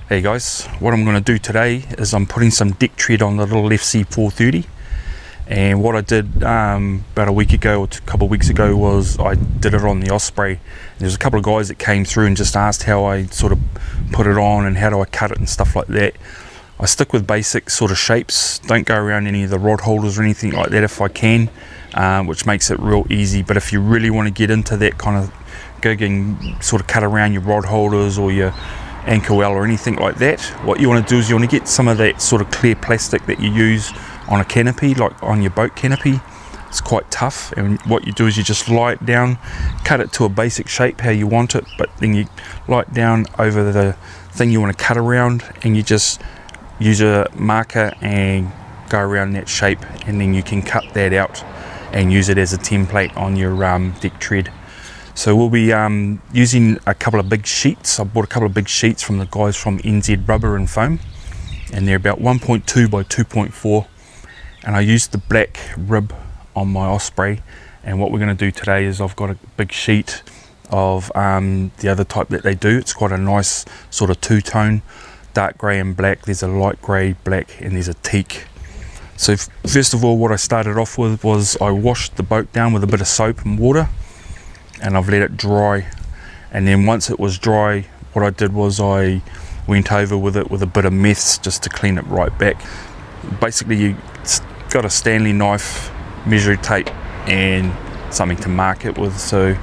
Hey guys, what I'm going to do today is I'm putting some deck tread on the little FC430, and what I did about a week ago or a couple of weeks ago was I did it on the Osprey. There's a couple of guys that came through and just asked how I sort of put it on and how do I cut it and stuff like that. I stick with basic sort of shapes, don't go around any of the rod holders or anything like that if I can, which makes it real easy. But if you really want to get into that kind of gig and sort of cut around your rod holders or your anchor well or anything like that, what you want to do is you want to get some of that sort of clear plastic that you use on a canopy, like on your boat canopy. It's quite tough, and what you do is you just lie it down, cut it to a basic shape how you want it, but then you lie it down over the thing you want to cut around, and you just use a marker and go around that shape, and then you can cut that out and use it as a template on your deck tread. So we'll be using a couple of big sheets. I bought a couple of big sheets from the guys from NZ Rubber and Foam, and they're about 1.2 by 2.4, and I used the black rib on my Osprey. And what we're going to do today is I've got a big sheet of the other type that they do. It's quite a nice sort of two-tone, dark grey and black. There's a light grey, black, and there's a teak. So first of all, what I started off with was I washed the boat down with a bit of soap and water, and I've let it dry. And then once it was dry, what I did was I went over with it with a bit of meths just to clean it right back. Basically, you got a Stanley knife, measuring tape, and something to mark it with. So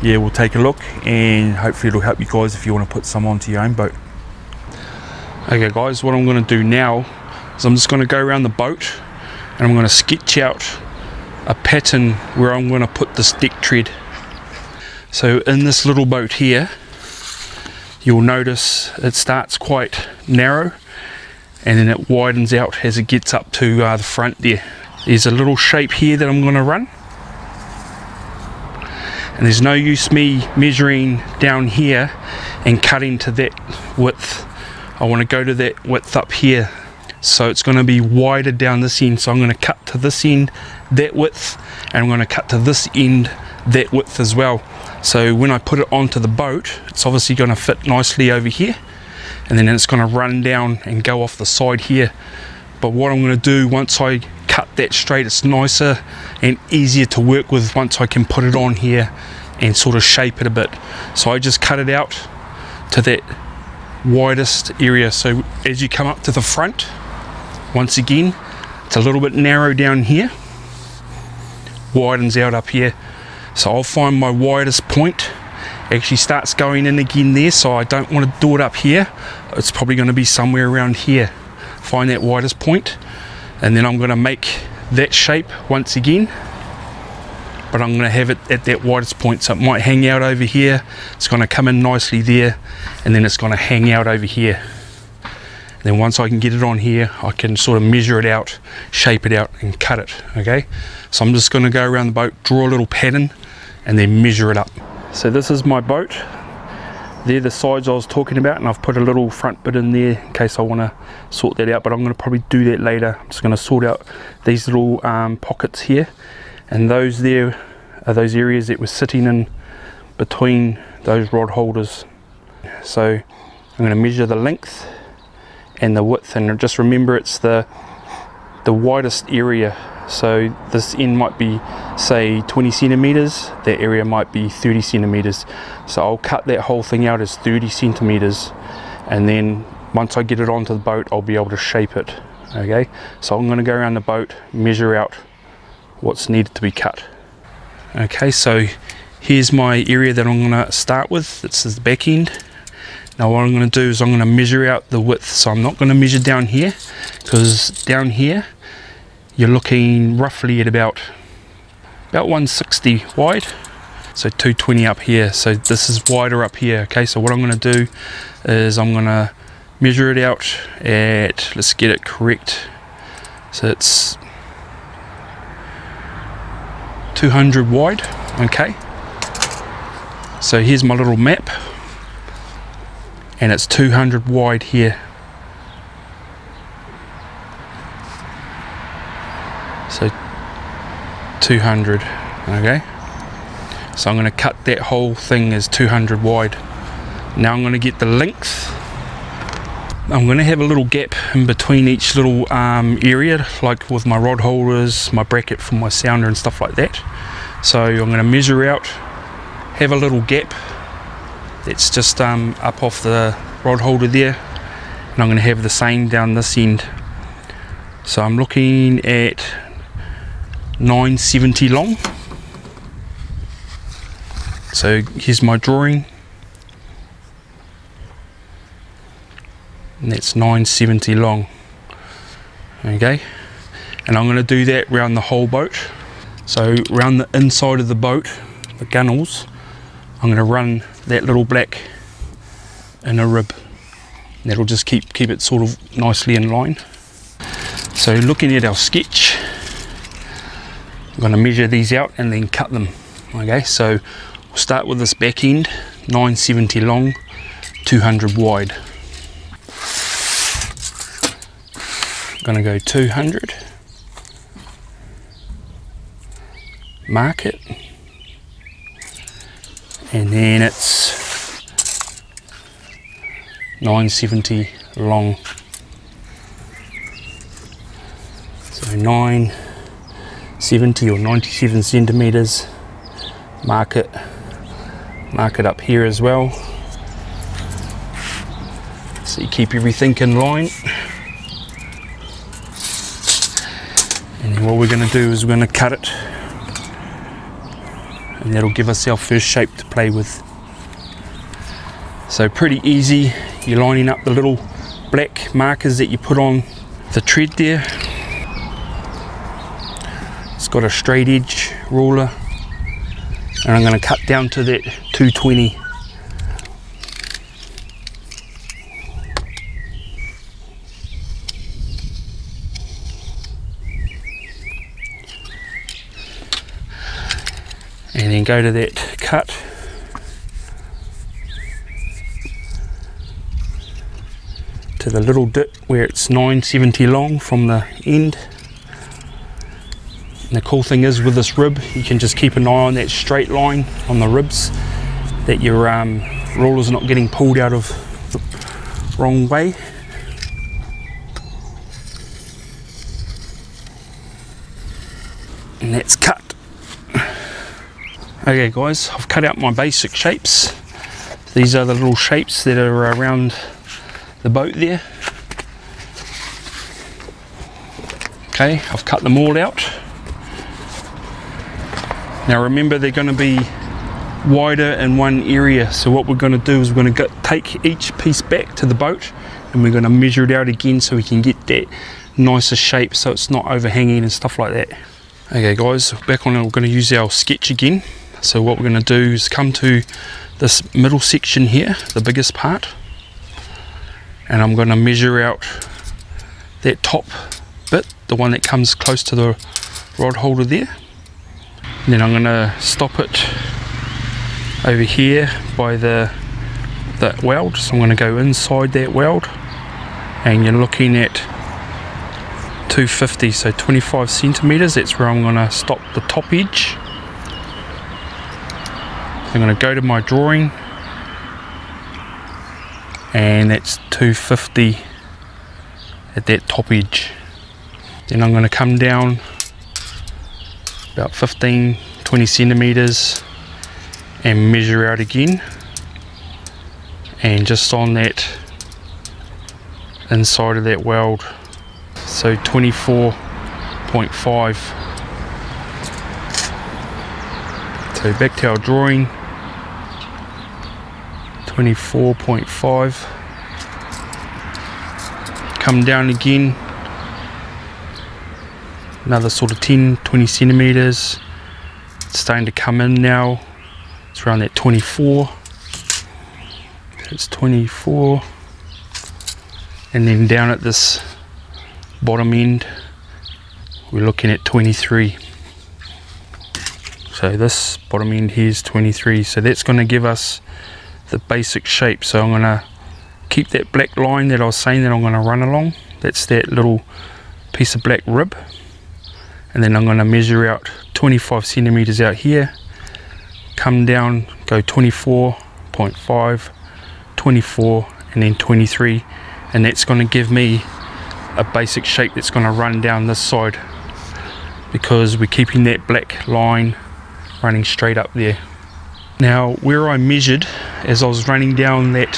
yeah, we'll take a look, and hopefully it'll help you guys if you want to put some onto your own boat. Okay guys, what I'm going to do now is I'm just going to go around the boat and I'm going to sketch out a pattern where I'm going to put this deck tread. So in this little boat here, you'll notice it starts quite narrow and then it widens out as it gets up to the front there. There's a little shape here that I'm going to run, and there's no use me measuring down here and cutting to that width. I want to go to that width up here, so it's going to be wider down this end. So I'm going to cut to this end that width, and I'm going to cut to this end that width as well. So when I put it onto the boat, it's obviously going to fit nicely over here, and then it's going to run down and go off the side here. But what I'm going to do once I cut that straight, it's nicer and easier to work with once I can put it on here and sort of shape it a bit. So I just cut it out to that widest area. So as you come up to the front, once again, it's a little bit narrow down here, widens out up here. So I'll find my widest point, actually starts going in again there, so I don't want to do it up here. It's probably going to be somewhere around here. Find that widest point, and then I'm going to make that shape once again, but I'm going to have it at that widest point. So it might hang out over here, it's going to come in nicely there, and then it's going to hang out over here. And then once I can get it on here, I can sort of measure it out, shape it out, and cut it. Okay, so I'm just going to go around the boat, draw a little pattern, and then measure it up. So this is my boat. They're the sides I was talking about, and I've put a little front bit in there in case I want to sort that out, but I'm going to probably do that later. I'm just going to sort out these little pockets here, and those there are those areas that were sitting in between those rod holders. So I'm going to measure the length and the width, and just remember it's the widest area. So this end might be say 20 centimeters, that area might be 30 centimeters. So I'll cut that whole thing out as 30 centimeters, and then once I get it onto the boat, I'll be able to shape it. Okay, so I'm going to go around the boat, measure out what's needed to be cut. Okay, so here's my area that I'm going to start with. This is the back end. Now what I'm going to do is I'm going to measure out the width. So I'm not going to measure down here, because down here you're looking roughly at about 160 wide, so 220 up here. So this is wider up here. Okay, so what I'm going to do is I'm going to measure it out at, let's get it correct, so it's 200 wide. Okay, so here's my little map, and it's 200 wide here. So 200. Okay, so I'm going to cut that whole thing as 200 wide. Now I'm going to get the length I'm going to have a little gap in between each little area, like with my rod holders, my bracket for my sounder and stuff like that. So I'm going to measure out, have a little gap that's just up off the rod holder there, and I'm going to have the same down this end. So I'm looking at 970 long. So here's my drawing, and that's 970 long. Okay, and I'm going to do that around the whole boat. So around the inside of the boat, the gunnels, I'm going to run that little black in a rib. That'll just keep it sort of nicely in line. So looking at our sketch, I'm going to measure these out and then cut them. Okay, so we'll start with this back end, 970 long, 200 wide. I'm going to go 200, mark it, and then it's 970 long. So 970 or 97 centimeters. Mark it up here as well. So you keep everything in line. And then what we're going to do is we're going to cut it, and that'll give us our first shape to play with. So pretty easy. You're lining up the little black markers that you put on the tread there. It's got a straight edge ruler, and I'm going to cut down to that 220. And then go to that cut. To the little dip where it's 970 long from the end. And the cool thing is with this rib, you can just keep an eye on that straight line on the ribs, that your ruler's not getting pulled out of the wrong way. And that's cut. Okay guys, I've cut out my basic shapes. These are the little shapes that are around the boat there. Okay, I've cut them all out. Now remember, they're going to be wider in one area, so what we're going to do is we're going to take each piece back to the boat, and we're going to measure it out again so we can get that nicer shape so it's not overhanging and stuff like that. Okay guys, back on it, we're going to use our sketch again. So what we're going to do is come to this middle section here, the biggest part, and I'm going to measure out that top bit, the one that comes close to the rod holder there. And then I'm going to stop it over here by that weld. So I'm going to go inside that weld, and you're looking at 250, so 25 centimeters. That's where I'm going to stop the top edge. I'm going to go to my drawing, and that's 250 at that top edge. Then I'm going to come down about 15-20 centimeters and measure out again, and just on that inside of that weld, so 24.5. So back to our drawing, 24.5. Come down again, another sort of 10-20 centimeters. It's starting to come in now. It's around that 24. It's 24, and then down at this bottom end we're looking at 23. So this bottom end here is 23, so that's going to give us the basic shape. So I'm going to keep that black line that I was saying that I'm going to run along. That's that little piece of black rib, and then I'm going to measure out 25 centimeters out here, come down, go 24.5, 24, and then 23, and that's going to give me a basic shape that's going to run down this side, because we're keeping that black line running straight up there. Now where I measured as I was running down that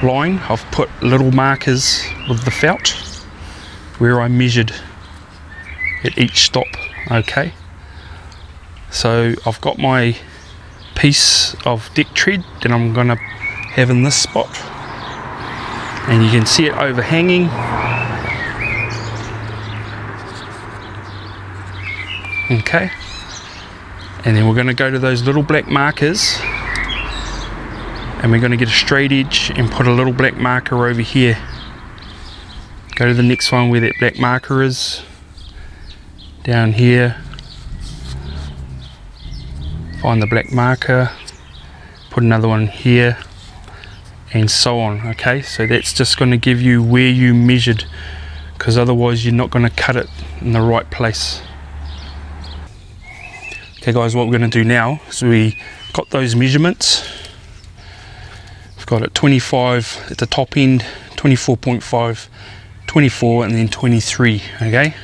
line, I've put little markers with the felt where I measured at each stop. Okay, so I've got my piece of deck tread that I'm going to have in this spot, and you can see it overhanging. Okay, and then we're going to go to those little black markers, and we're going to get a straight edge and put a little black marker over here. Go to the next one where that black marker is, down here, find the black marker, put another one here, and so on. Okay, so that's just going to give you where you measured, because otherwise you're not going to cut it in the right place. Okay guys, what we're going to do now is we got those measurements. We've got it 25 at the top end, 24.5, 24, and then 23. Okay,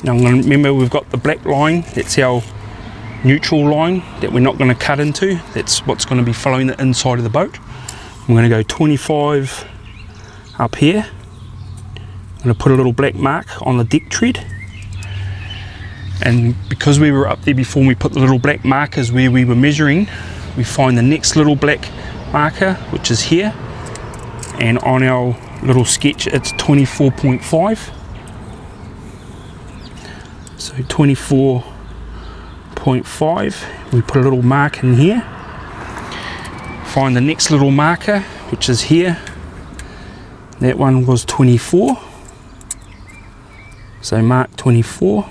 now I'm going to remember we've got the black line, that's our neutral line that we're not going to cut into. That's what's going to be following the inside of the boat. I'm going to go 25 up here. I'm going to put a little black mark on the deck tread, and because we were up there before and we put the little black markers where we were measuring, we find the next little black marker, which is here, and on our little sketch it's 24.5. so 24.5, we put a little mark in here, find the next little marker, which is here. That one was 24, so mark 24,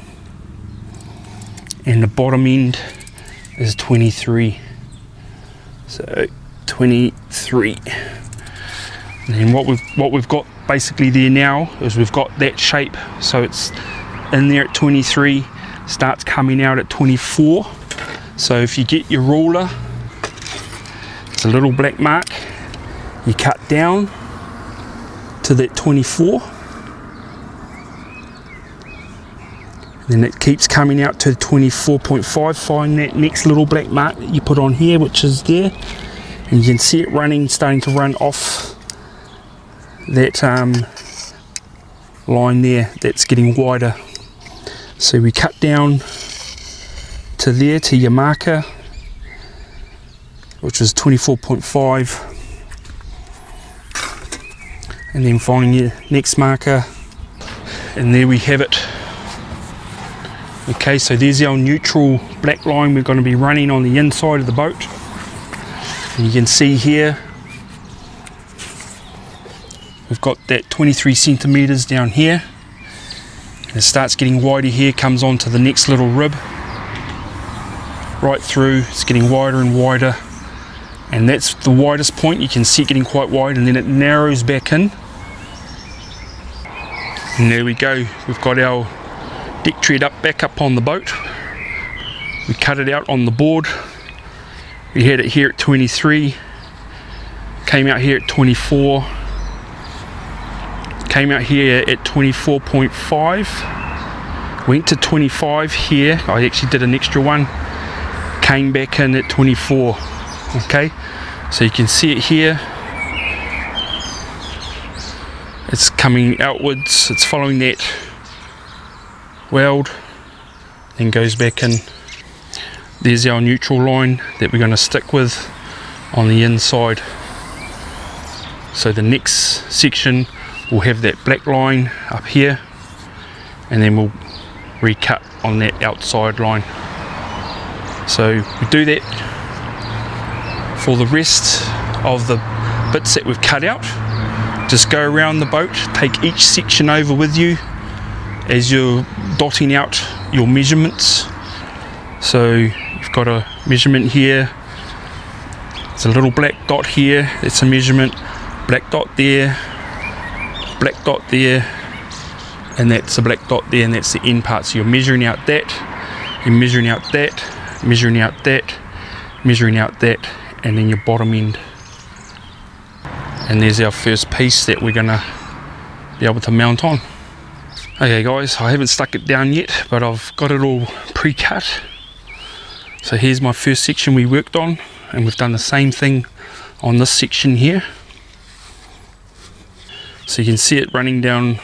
and the bottom end is 23, so 23. And then what we've got basically there now is we've got that shape, so it's in there at 23, starts coming out at 24. So if you get your ruler, it's a little black mark, you cut down to that 24, then it keeps coming out to 24.5. Find that next little black mark that you put on here, which is there, and you can see it running, starting to run off that line there that's getting wider. So we cut down to there, to your marker, which is 24.5, and then find your next marker, and there we have it. Okay, so there's our neutral black line we're going to be running on the inside of the boat, and you can see here we've got that 23 centimeters down here, and it starts getting wider here, comes on to the next little rib, right through, it's getting wider and wider, and that's the widest point. You can see it getting quite wide, and then it narrows back in, and there we go, we've got our deck tread back up on the boat. We cut it out on the board, we had it here at 23, came out here at 24, came out here at 24.5, went to 25 here, I actually did an extra one, came back in at 24. Okay, so you can see it here, it's coming outwards, it's following that weld, then goes back in. There's our neutral line that we're going to stick with on the inside. So the next section will have that black line up here, and then we'll recut on that outside line. So we do that for the rest of the bits that we've cut out. Just go around the boat, take each section over with you as you're dotting out your measurements. So you've got a measurement here, it's a little black dot here, it's a measurement, black dot there, black dot there, and that's a black dot there, and that's the end part. So you're measuring out that, you're measuring out that, measuring out that, measuring out that, and then your bottom end. And there's our first piece that we're gonna be able to mount on. Okay guys, I haven't stuck it down yet, but I've got it all pre-cut. So here's my first section we worked on, and we've done the same thing on this section here. So you can see it running down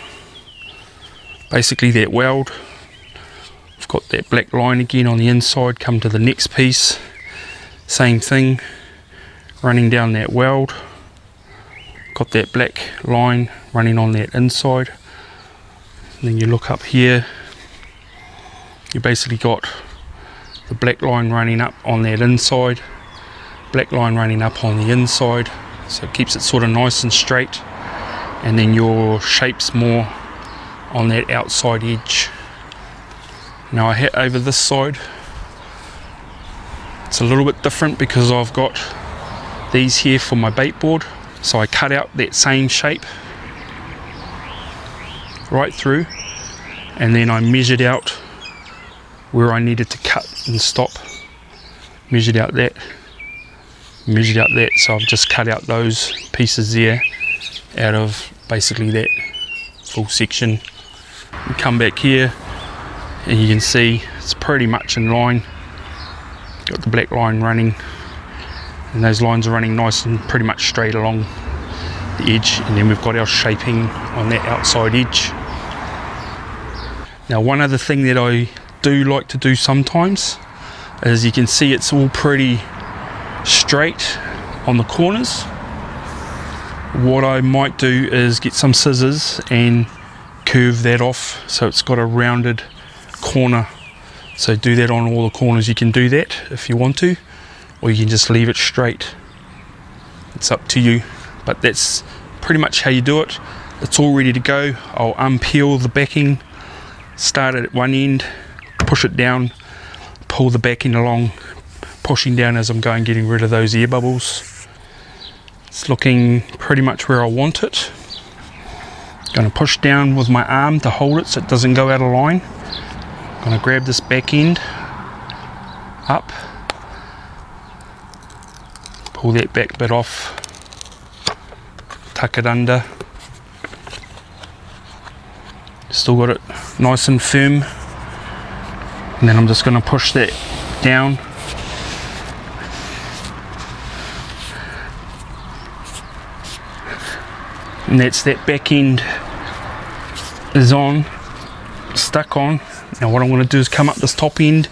basically that weld. I've got that black line again on the inside, come to the next piece, same thing, running down that weld. Got that black line running on that inside. And then you look up here, you basically got the black line running up on that inside, black line running up on the inside, so it keeps it sort of nice and straight, and then your shape's more on that outside edge. Now I hit over this side, it's a little bit different because I've got these here for my bait board, so I cut out that same shape right through, and then I measured out where I needed to cut and stop. Measured out that, so I've just cut out those pieces there out of basically that full section. And come back here and you can see it's pretty much in line. Got the black line running, and those lines are running nice and pretty much straight along the edge, and then we've got our shaping on that outside edge. Now one other thing that I do like to do sometimes is, you can see it's all pretty straight on the corners. What I might do is get some scissors and curve that off so it's got a rounded corner. So do that on all the corners. You can do that if you want to, or you can just leave it straight. It's up to you, but that's pretty much how you do it. It's all ready to go. I'll unpeel the backing, start it at one end, push it down, pull the backing along, pushing down as I'm going, getting rid of those air bubbles. It's looking pretty much where I want it. Going to push down with my arm to hold it so it doesn't go out of line. Going to grab this back end up, pull that back bit off, tuck it under. Still got it nice and firm, and then I'm just going to push that down. And that's that back end is on, stuck on. Now what I'm going to do is come up this top end,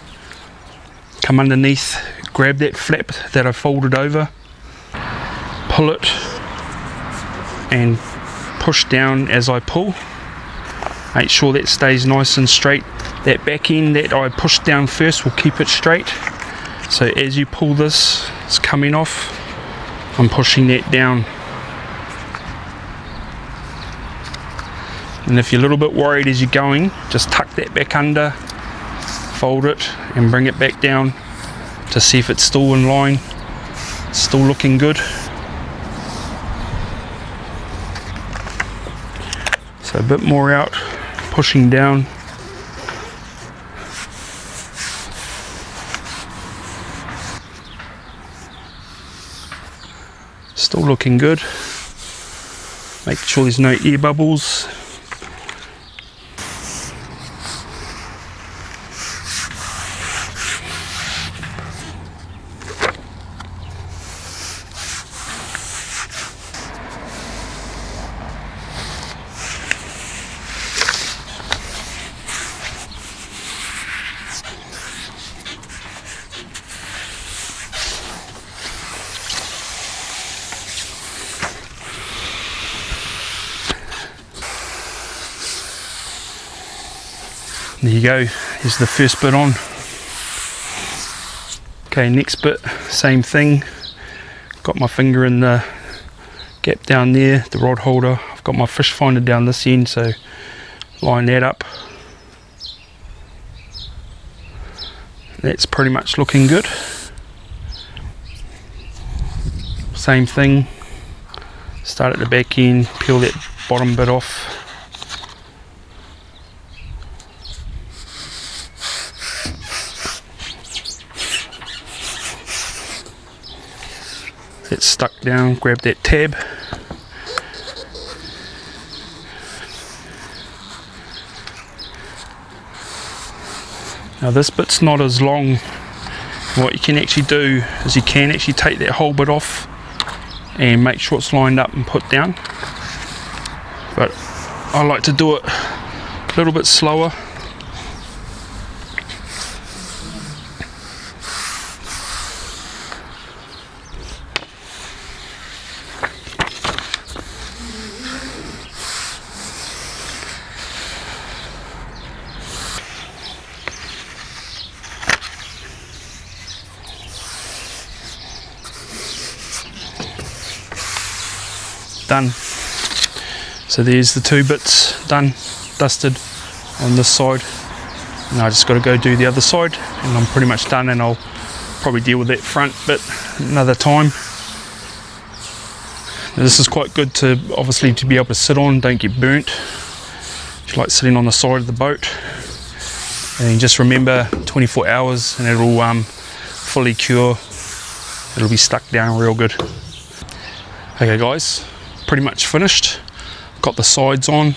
come underneath, grab that flap that I folded over, pull it and push down as I pull. Make sure that stays nice and straight. That back end that I pushed down first will keep it straight. So as you pull this, it's coming off, I'm pushing that down. And if you're a little bit worried as you're going, just tuck that back under, fold it and bring it back down to see if it's still in line. It's still looking good. So a bit more out, pushing down. Still looking good. Make sure there's no air bubbles. There you go, here's the first bit on. Okay, next bit, same thing. Got my finger in the gap down there, the rod holder. I've got my fish finder down this end, so line that up. That's pretty much looking good. Same thing, start at the back end, peel that bottom bit off. It's stuck down, grab that tab, Now this bit's not as long. What you can actually do is you can actually take that whole bit off and make sure it's lined up and put down, but I like to do it a little bit slower. Done. So there's the two bits done, dusted on this side. Now I just got to go do the other side and I'm pretty much done, and I'll probably deal with that front bit another time. Now this is quite good to obviously to be able to sit on, don't get burnt. It's like sitting on the side of the boat. And just remember 24 hours and it'll fully cure. It'll be stuck down real good. Okay guys, pretty much finished. Got the sides on,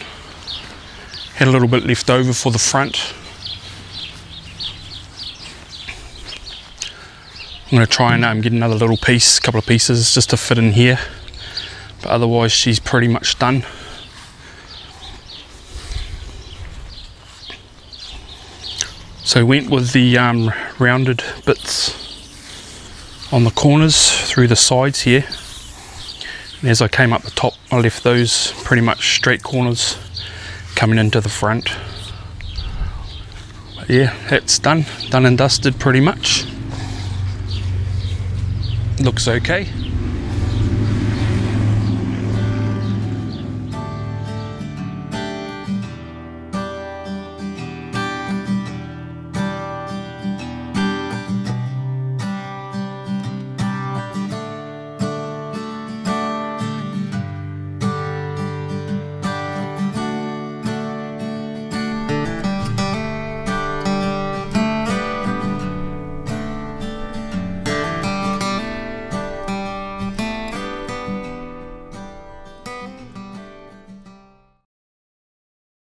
had a little bit left over for the front. I'm going to try and get another little piece, couple of pieces just to fit in here, but otherwise she's pretty much done. So went with the rounded bits on the corners through the sides here. And as I came up the top, I left those pretty much straight corners coming into the front. But yeah, that's done and dusted pretty much. Looks okay.